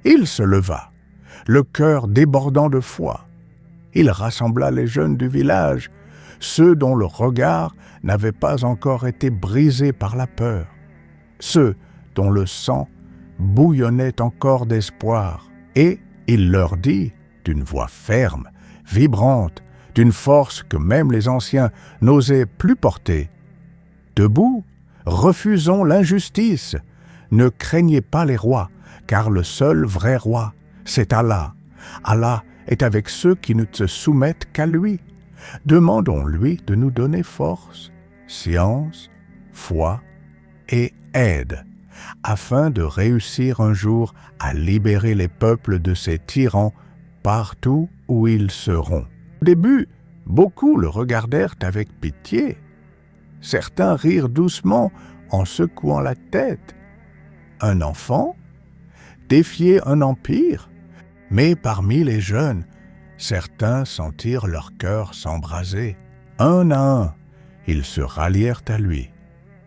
Il se leva, le cœur débordant de foi. Il rassembla les jeunes du village, ceux dont le regard n'avait pas encore été brisé par la peur, ceux dont le sang bouillonnait encore d'espoir, et il leur dit, d'une voix ferme, vibrante, d'une force que même les anciens n'osaient plus porter: « Debout, refusons l'injustice. Ne craignez pas les rois, car le seul vrai roi, c'est Allah. Allah est avec ceux qui ne se soumettent qu'à lui. Demandons-lui de nous donner force, science, foi et aide, afin de réussir un jour à libérer les peuples de ces tyrans partout où ils seront. » Au début, beaucoup le regardèrent avec pitié. Certains rirent doucement en secouant la tête. Un enfant défier un empire? Mais parmi les jeunes, certains sentirent leur cœur s'embraser. Un à un, ils se rallièrent à lui.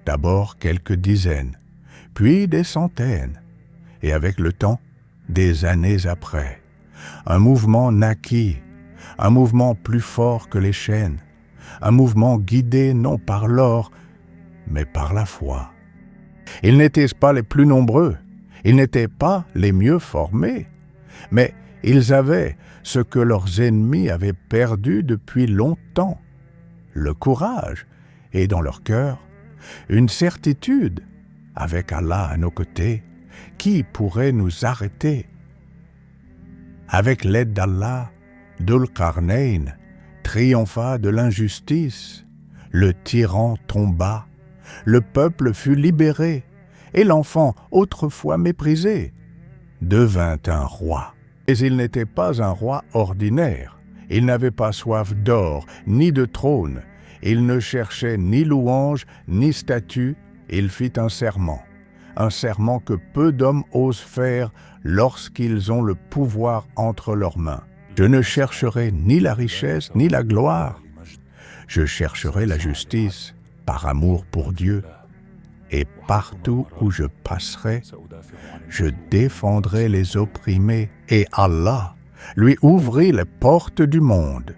D'abord quelques dizaines, puis des centaines, et avec le temps, des années après, un mouvement naquit, un mouvement plus fort que les chaînes, un mouvement guidé non par l'or, mais par la foi. Ils n'étaient pas les plus nombreux, ils n'étaient pas les mieux formés, mais ils avaient ce que leurs ennemis avaient perdu depuis longtemps, le courage, et dans leur cœur, une certitude: avec Allah à nos côtés, qui pourrait nous arrêter? Avec l'aide d'Allah, Dhul-Qarnayn triompha de l'injustice, le tyran tomba, le peuple fut libéré, et l'enfant, autrefois méprisé, devint un roi. Mais il n'était pas un roi ordinaire. Il n'avait pas soif d'or, ni de trône. Il ne cherchait ni louange, ni statut. Il fit un serment que peu d'hommes osent faire lorsqu'ils ont le pouvoir entre leurs mains. Je ne chercherai ni la richesse, ni la gloire. Je chercherai la justice par amour pour Dieu. Et partout où je passerai, je défendrai les opprimés, et Allah lui ouvrit les portes du monde.